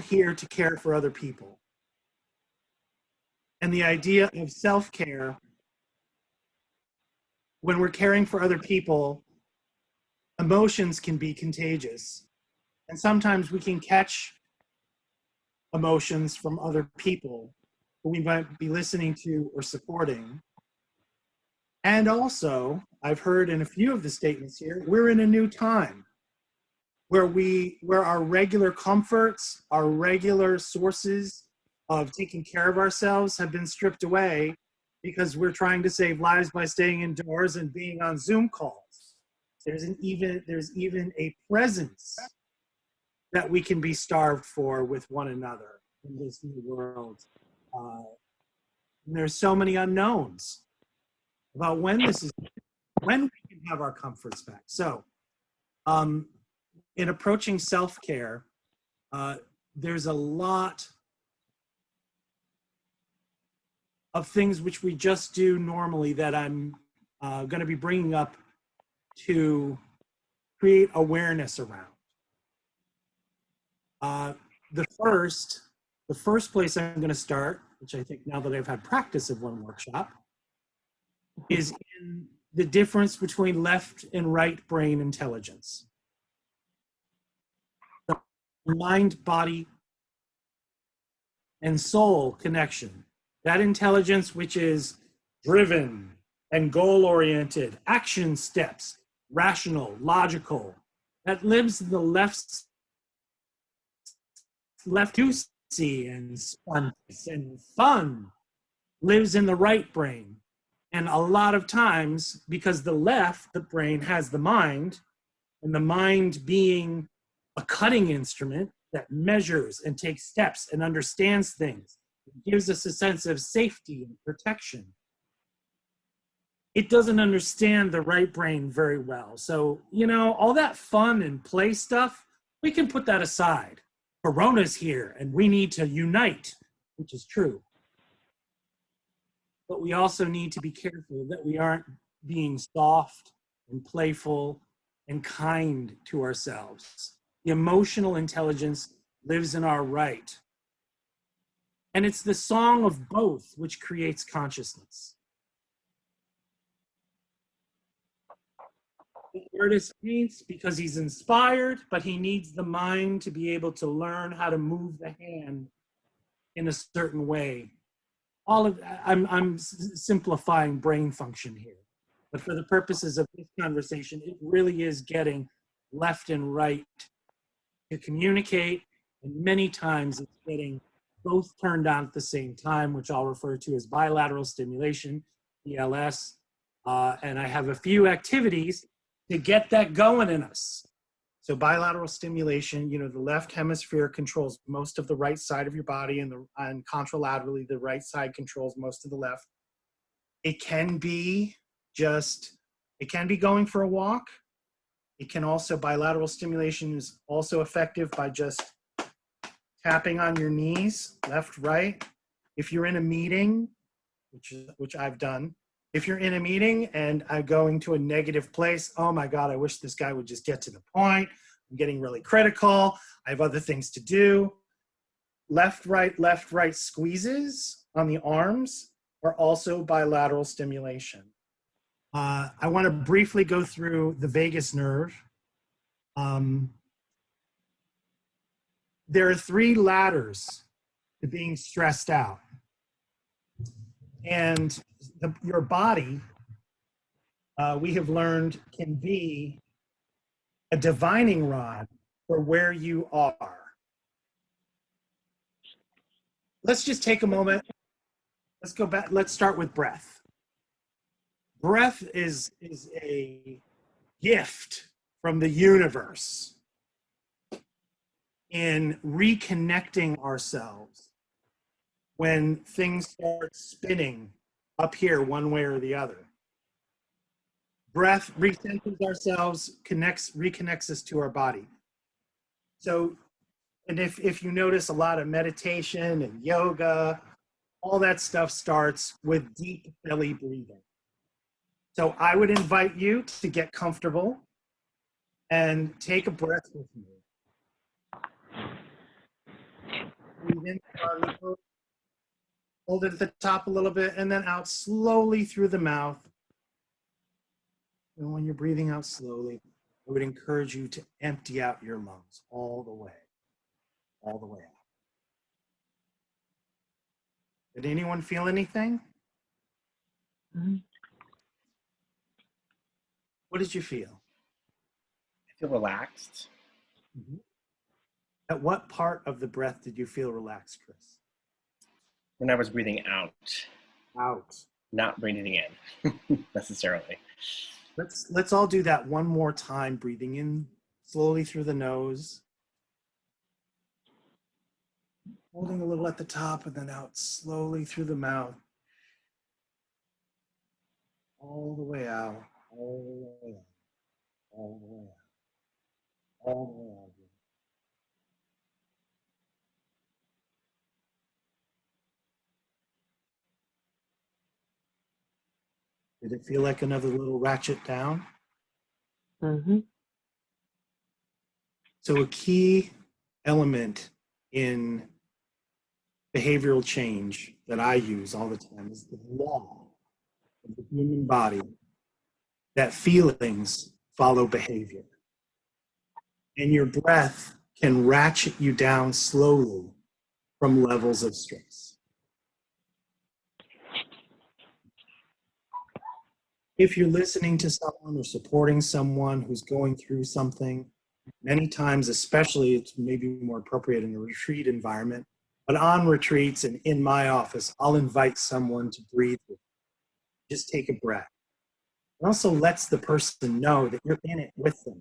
here to care for other people. And the idea of self-care, when we're caring for other people, emotions can be contagious. And sometimes we can catch emotions from other people who we might be listening to or supporting. And also, I've heard in a few of the statements here, we're in a new time where our regular comforts, our regular sources of taking care of ourselves have been stripped away because we're trying to save lives by staying indoors and being on Zoom calls. There's even a presence that we can be starved for with one another in this new world. And there's so many unknowns about when we can have our comforts back. So in approaching self-care, there's a lot of things which we just do normally that I'm going to be bringing up to create awareness around. The first place I'm going to start, which I think now that I've had practice of one workshop, is in the difference between left and right brain intelligence. The mind, body, and soul connection. That intelligence which is driven and goal-oriented, action steps, rational, logical, that lives in the left juicy and spontaneous and fun, lives in the right brain. And a lot of times, because the brain has the mind, and the mind being a cutting instrument that measures and takes steps and understands things, it gives us a sense of safety and protection. It doesn't understand the right brain very well. So, you know, all that fun and play stuff, we can put that aside. Corona's here and we need to unite, which is true. But we also need to be careful that we aren't being soft and playful and kind to ourselves. The emotional intelligence lives in our right. And it's the song of both which creates consciousness. The artist paints because he's inspired, but he needs the mind to be able to learn how to move the hand in a certain way. I'm simplifying brain function here, but for the purposes of this conversation, it really is getting left and right to communicate, and many times it's getting both turned on at the same time, which I'll refer to as bilateral stimulation, BLS, and I have a few activities to get that going in us. So bilateral stimulation, you know, the left hemisphere controls most of the right side of your body, and contralaterally, the right side controls most of the left. It can be going for a walk. It can also, bilateral stimulation is also effective by just tapping on your knees, left, right. If you're in a meeting, which I've done, if you're in a meeting and I'm going to a negative place, oh my God, I wish this guy would just get to the point. I'm getting really critical. I have other things to do. Left, right squeezes on the arms are also bilateral stimulation. I want to briefly go through the vagus nerve. There are 3 ladders to being stressed out. And your body, we have learned, can be a divining rod for where you are. Let's just take a moment. Let's go back. Let's start with breath. Breath is a gift from the universe in reconnecting ourselves when things start spinning up here one way or the other. Breath recenters ourselves, reconnects us to our body. So, and if you notice, a lot of meditation and yoga, all that stuff starts with deep belly breathing. So I would invite you to get comfortable and take a breath with me. Breathe in through our nose, hold it at the top a little bit, and then out slowly through the mouth. And when you're breathing out slowly, I would encourage you to empty out your lungs all the way out. Did anyone feel anything? Mm-hmm. What did you feel? I feel relaxed. Mm-hmm. At what part of the breath did you feel relaxed, Chris? When I was breathing out, Out. not breathing in necessarily. Let's all do that one more time, breathing in slowly through the nose, holding a little at the top, and then out slowly through the mouth, all the way out, all the way out, all the way out, all the way out. Did it feel like another little ratchet down? Mm-hmm. So a key element in behavioral change that I use all the time is the law of the human body that feelings follow behavior. And your breath can ratchet you down slowly from levels of stress. If you're listening to someone or supporting someone who's going through something, many times, especially it's maybe more appropriate in a retreat environment, but on retreats and in my office, I'll invite someone to breathe with me. Just take a breath. It also lets the person know that you're in it with them.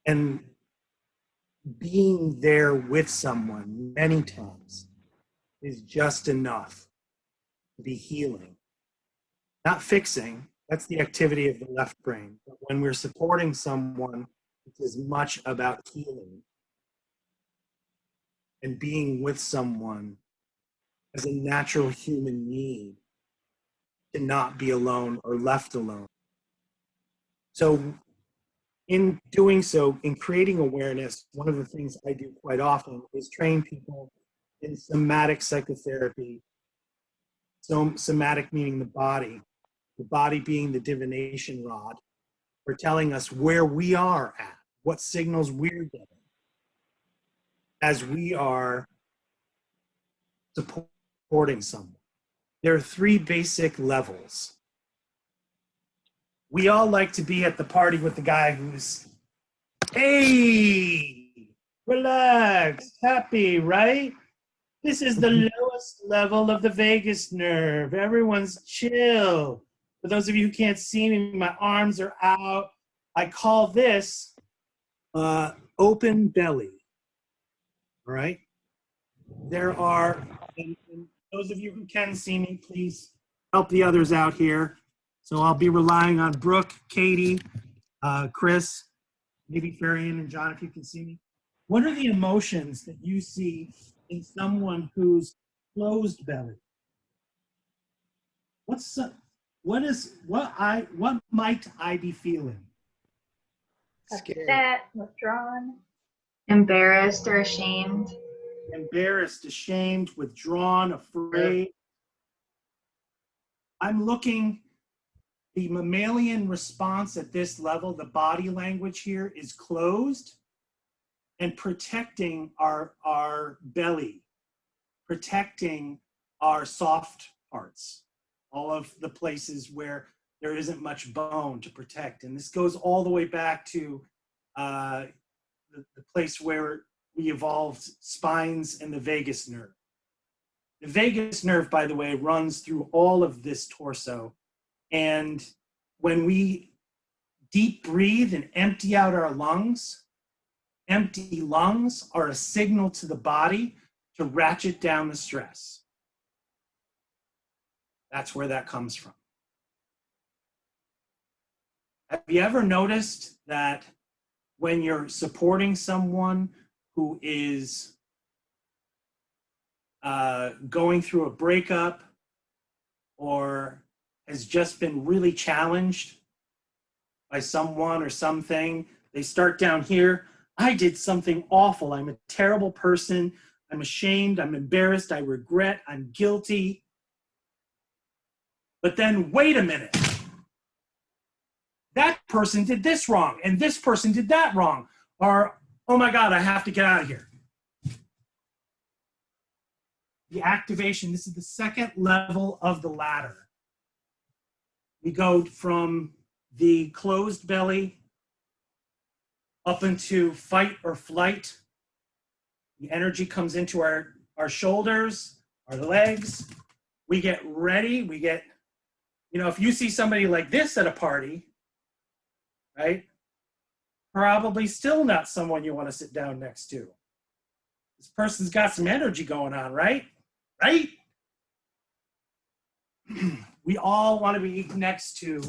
And being there with someone many times is just enough to be healing. Not fixing, that's the activity of the left brain. But when we're supporting someone, it's as much about healing and being with someone as a natural human need to not be alone or left alone. So in doing so, in creating awareness, one of the things I do quite often is train people in somatic psychotherapy. So somatic meaning the body being the divination rod for telling us where we are at, what signals we're getting as we are supporting someone. There are 3 basic levels. We all like to be at the party with the guy who's, hey, relaxed, happy, right? This is the lowest level of the vagus nerve. Everyone's chill. For those of you who can't see me, my arms are out. I call this open belly. All right? There are, and those of you who can see me, please help the others out here. So I'll be relying on Brooke, Katie, Chris, maybe Farian and John, if you can see me. What are the emotions that you see in someone who's closed belly? What might I be feeling? Upset, withdrawn, embarrassed or ashamed. Embarrassed, ashamed, withdrawn, afraid. I'm looking, the mammalian response at this level, the body language here is closed and protecting our belly, protecting our soft parts, all of the places where there isn't much bone to protect. And this goes all the way back to the place where we evolved spines and the vagus nerve. The vagus nerve, by the way, runs through all of this torso. And when we deep breathe and empty out our lungs, empty lungs are a signal to the body to ratchet down the stress. That's where that comes from. Have you ever noticed that when you're supporting someone who is going through a breakup or has just been really challenged by someone or something, they start down here, I did something awful. I'm a terrible person. I'm ashamed. I'm embarrassed. I regret. I'm guilty. But then, wait a minute. That person did this wrong, and this person did that wrong. Or, oh my God, I have to get out of here. The activation, this is the second level of the ladder. We go from the closed belly up into fight or flight. The energy comes into our shoulders, our legs. We get ready. We get, if you see somebody like this at a party, right? Probably still not someone you want to sit down next to. This person's got some energy going on, right? Right? We all want to be next to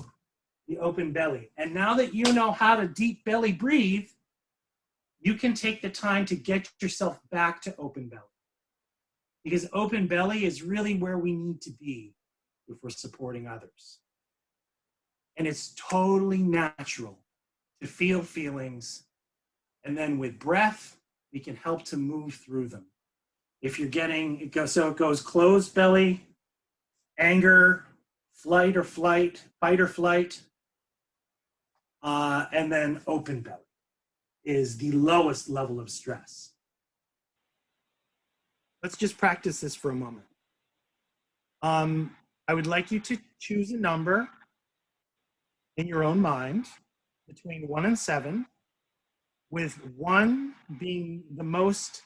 the open belly. And now that you know how to deep belly breathe, you can take the time to get yourself back to open belly. Because open belly is really where we need to be if we're supporting others. And it's totally natural to feel feelings. And then with breath, we can help to move through them. If you're getting, it goes closed belly, anger, fight or flight, and then open belly is the lowest level of stress. Let's just practice this for a moment. I would like you to choose a number in your own mind between 1 and 7, with 1 being the most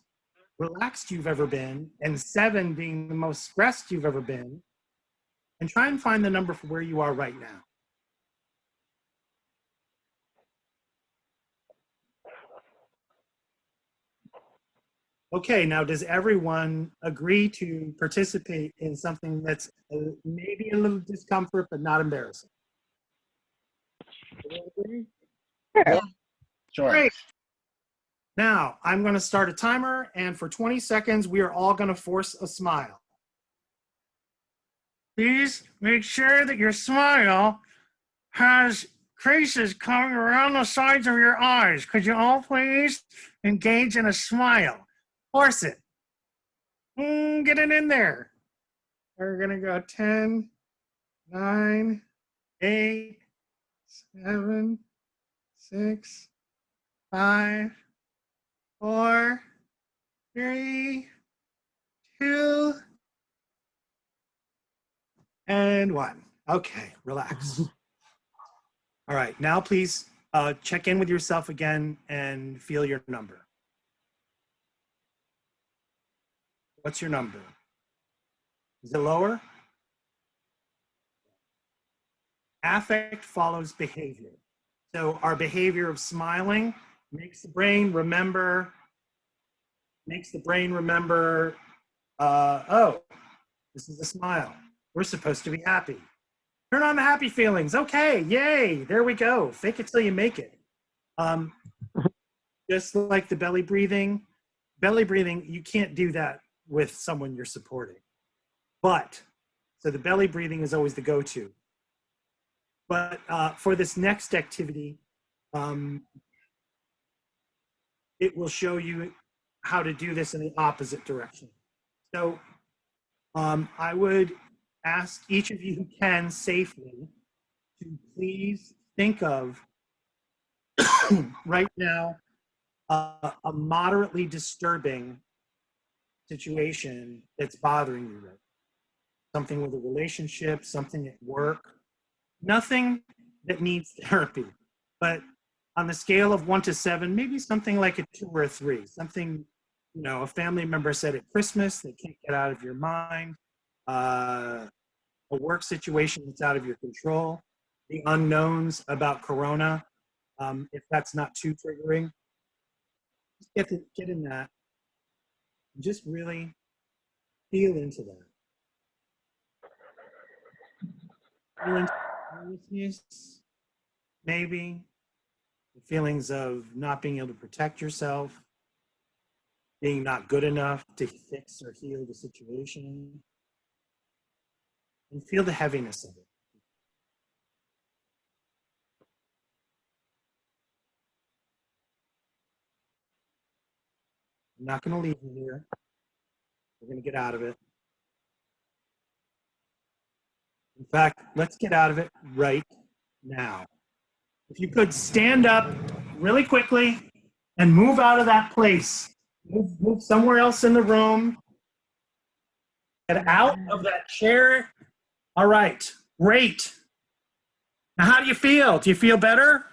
relaxed you've ever been and 7 being the most stressed you've ever been, and try and find the number for where you are right now. Okay, now does everyone agree to participate in something that's maybe a little discomfort, but not embarrassing? Sure. Sure. Great. Now, I'm going to start a timer, and for 20 seconds, we are all going to force a smile. Please make sure that your smile has creases coming around the sides of your eyes. Could you all please engage in a smile? Force it. Get it in there. We're going to go 10, 9, 8, 7, 6, 5, 4, 3, 2, and 1. Okay, relax. All right, now please check in with yourself again and feel your number. What's your number? Is it lower? Affect follows behavior. So our behavior of smiling makes the brain remember, oh, this is a smile. We're supposed to be happy. Turn on the happy feelings. Okay, yay, there we go. Fake it till you make it. Just like the belly breathing, you can't do that with someone you're supporting. But, so the belly breathing is always the go-to. But for this next activity, it will show you how to do this in the opposite direction. So I would ask each of you who can safely to please think of right now a moderately disturbing situation that's bothering you right now. Something with a relationship, something at work, nothing that needs therapy, but on the scale of 1 to 7, maybe something like a 2 or a 3, something, a family member said at Christmas that can't get out of your mind, a work situation that's out of your control, the unknowns about Corona, if that's not too triggering. Just get in that. Just really feel into that. Feel into nervousness, maybe. The feelings of not being able to protect yourself, being not good enough to fix or heal the situation, and feel the heaviness of it. I'm not going to leave you here. We're going to get out of it. In fact, let's get out of it right now. If you could stand up really quickly and move out of that place. Move somewhere else in the room. Get out of that chair. All right, great. Now, how do you feel? Do you feel better?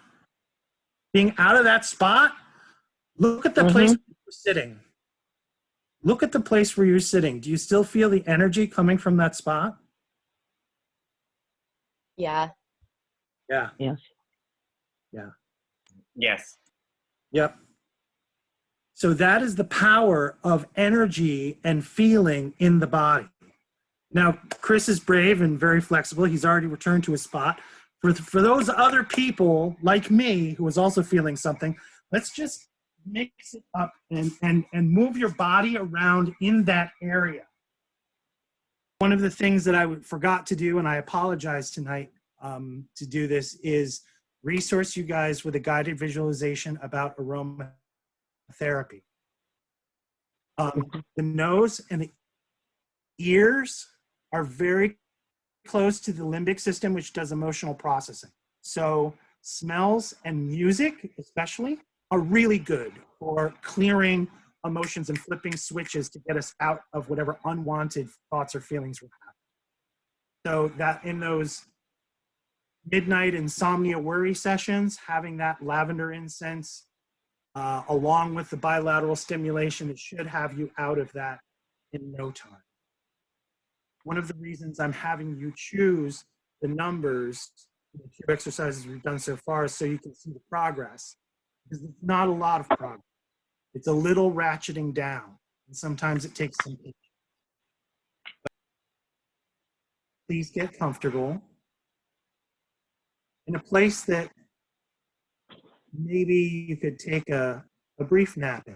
Being out of that spot? Look at the place where you're sitting. Look at the place where you're sitting. Do you still feel the energy coming from that spot? Yeah. Yeah. Yes. Yeah. Yes. Yep. So that is the power of energy and feeling in the body. Now, Chris is brave and very flexible. He's already returned to his spot. For those other people like me who was also feeling something, let's just mix it up and move your body around in that area. One of the things that I forgot to do, and I apologize tonight to do this, is resource you guys with a guided visualization about aromatherapy. The nose and the ears are very close to the limbic system, which does emotional processing. So smells and music, especially, are really good for clearing emotions and flipping switches to get us out of whatever unwanted thoughts or feelings we have. So that in those midnight insomnia worry sessions, having that lavender incense along with the bilateral stimulation, it should have you out of that in no time. One of the reasons I'm having you choose the numbers, the 2 exercises we've done so far, is so you can see the progress. Because it's not a lot of progress. It's a little ratcheting down. And sometimes it takes some patience. Please get comfortable in a place that maybe you could take a brief nap in.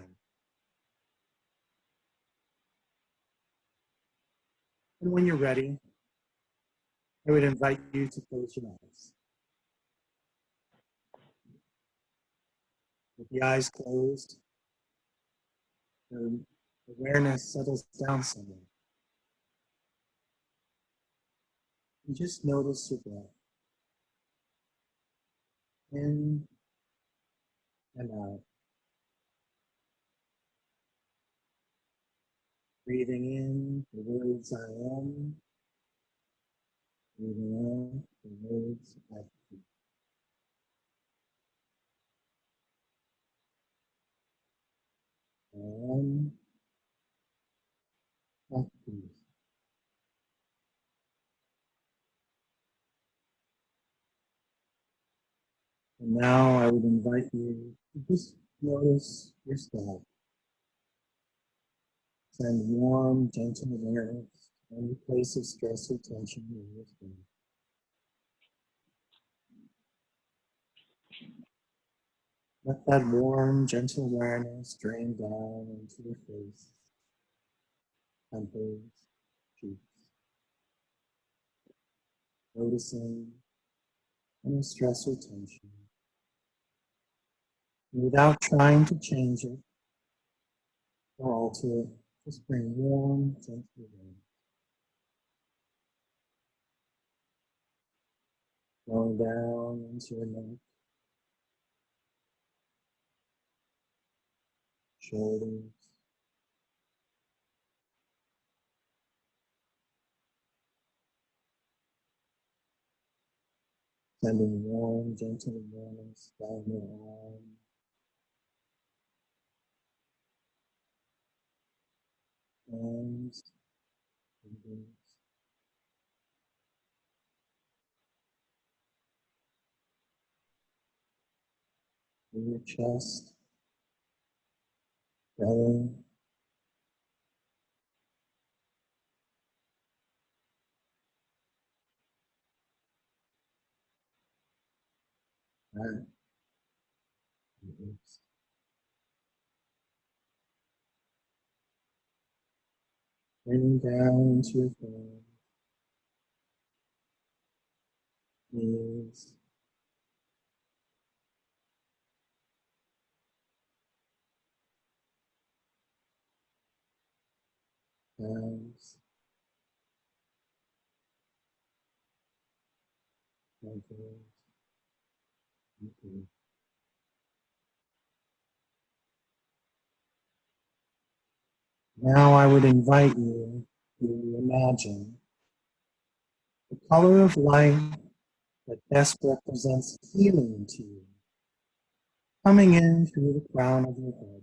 And when you're ready, I would invite you to close your eyes. With the eyes closed, your awareness settles down somewhere. And just notice your breath. In and out. Breathing in the words I am. Breathing out the words I feel. I am at peace. And now I would invite you to just notice yourself. Send warm, gentle awareness to any place of stress or tension in your body. Let that warm, gentle awareness drain down into your face, temples, cheeks. Noticing any stress or tension. Without trying to change it or alter it, just bring warm, gentle awareness. Going down into your neck, shoulders, sending warm, gentle awareness down your arms, hands, fingers, in your chest, belly, back, and hips. Bringing down into your hands, knees, calves, ankles, feet. Now I would invite you to imagine the color of light that best represents healing to you, coming in through the crown of your head.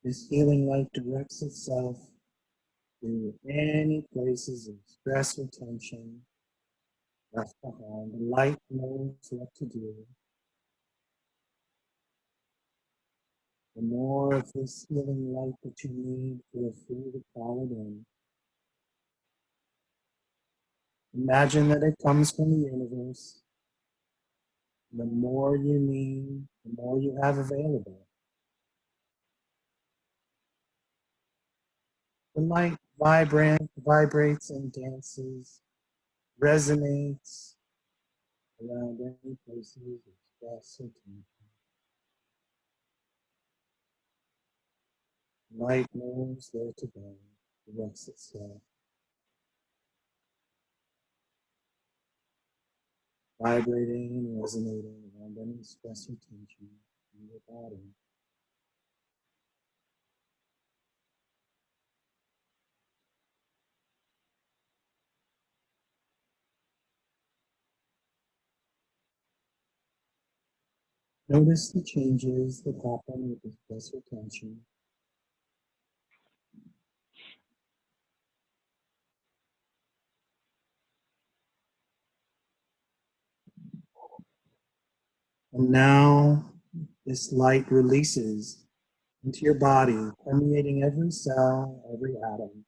This healing light directs itself to any places of stress or tension left behind. The light knows what to do. The more of this healing light that you need, feel free to call it in. Imagine that it comes from the universe. The more you need, the more you have available. The light vibrates and dances, resonates around any places of stress or tension. Light knows where to go, directs itself, vibrating and resonating around any stress or tension in your body. Notice the changes that happen with the stress or tension. And now this light releases into your body, permeating every cell, every atom.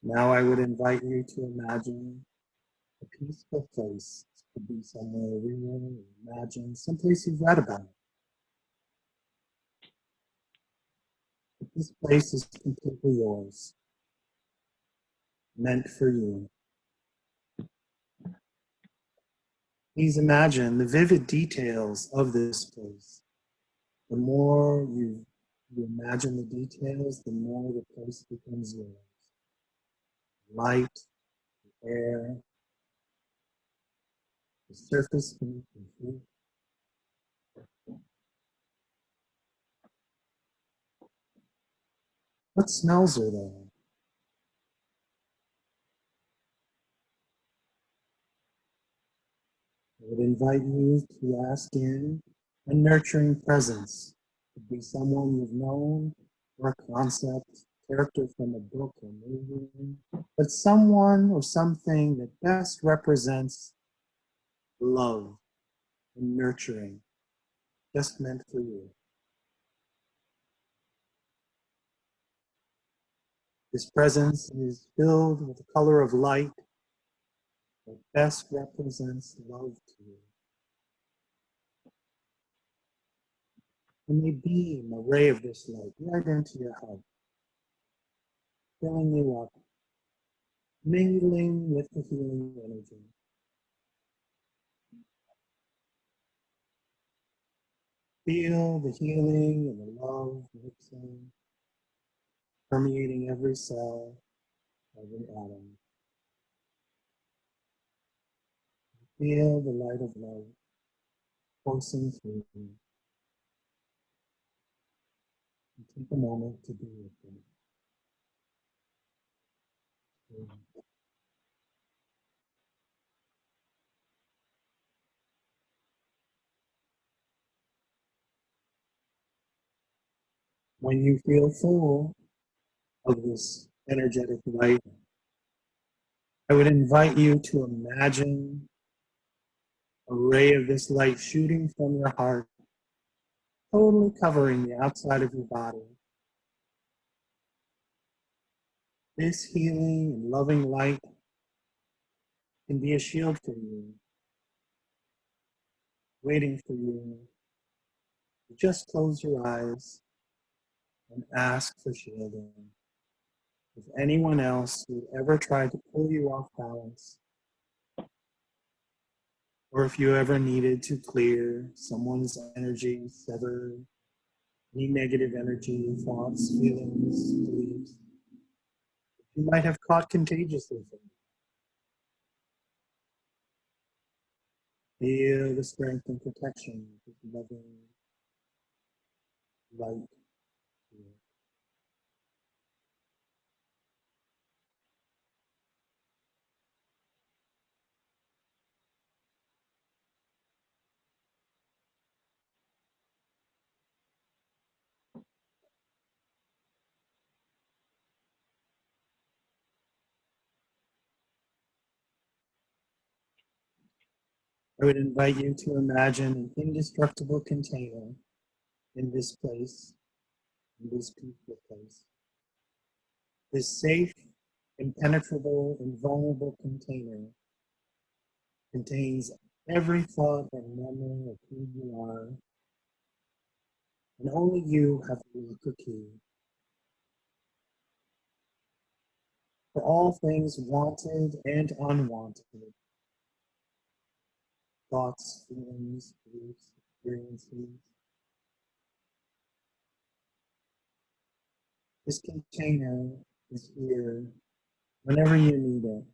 Now I would invite you to imagine a peaceful place. This could be somewhere real, or imagine, someplace you've read about. But this place is completely yours, meant for you. Please imagine the vivid details of this place. The more you imagine the details, the more the place becomes yours. Light, the air, the surface beneath your feet. What smells are there? I would invite you to ask in a nurturing presence. It could be someone you've known, or a concept, character from a book or movie, but someone or something that best represents love and nurturing, just meant for you. This presence is filled with the color of light that best represents love to you. And they beam a ray of this light right into your heart, filling you up, mingling with the healing energy. Feel the healing and the love mixing, permeating every cell, every atom. Feel the light of love coursing through you. And take a moment to be with them. When you feel full of this energetic light, I would invite you to imagine a ray of this light shooting from your heart, totally covering the outside of your body. This healing and loving light can be a shield for you, waiting for you to just close your eyes and ask for shielding. If anyone else who ever tried to pull you off balance, or if you ever needed to clear someone's energy, sever any negative energy, thoughts, feelings, beliefs, you might have caught contagiously from you. Feel the strength and protection of loving light here. I would invite you to imagine an indestructible container in this place, in this peaceful place. This safe, impenetrable, invulnerable container contains every thought and memory of who you are, and only you have the lock or key. For all things wanted and unwanted, thoughts, feelings, beliefs, experiences. This container is here whenever you need it.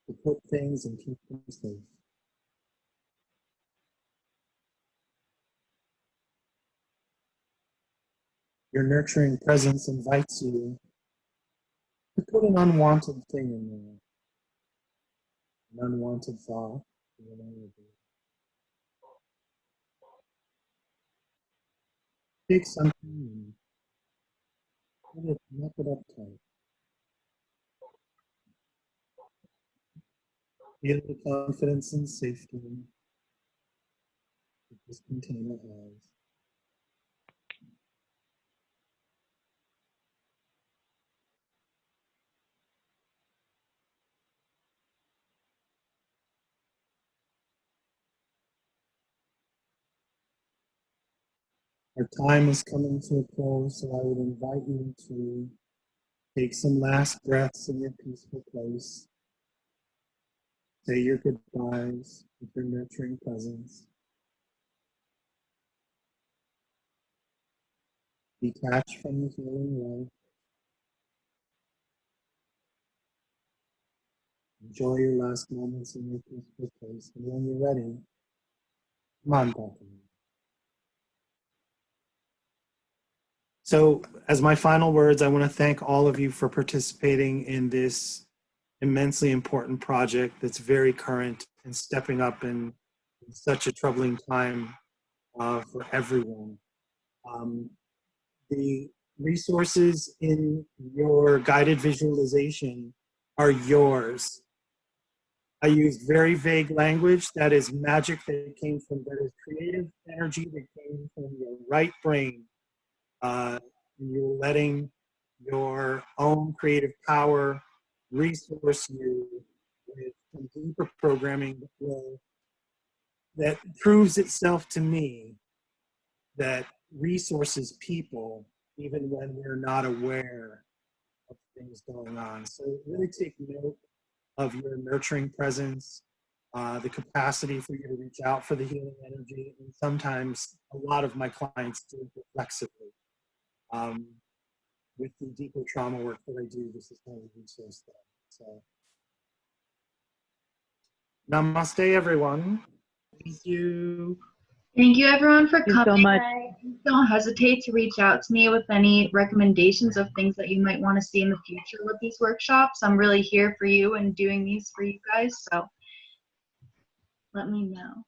To put things and keep them safe. Your nurturing presence invites you to put an unwanted thing in there, an unwanted thought, take something and knock it up tight. Feel the confidence and safety that this container has. Our time is coming to a close, so I would invite you to take some last breaths in your peaceful place. Say your goodbyes with your nurturing presence. Detach from the healing light. Enjoy your last moments in your peaceful place. And when you're ready, come on back in. So, as my final words, I want to thank all of you for participating in this immensely important project that's very current and stepping up in such a troubling time for everyone. The resources in your guided visualization are yours. I used very vague language that is magic that came from, that is creative energy that came from your right brain. And you're letting your own creative power resource you with some deeper programming that proves itself to me that resources people even when we're not aware of things going on. So really take note of your nurturing presence, the capacity for you to reach out for the healing energy, and sometimes a lot of my clients do it reflexively. With the deeper trauma work that I do, this is how we resource them. So, namaste, everyone. Thank you. Thank you everyone for Thank you so coming. much. Don't hesitate to reach out to me with any recommendations of things that you might want to see in the future with these workshops. I'm really here for you and doing these for you guys, so let me know.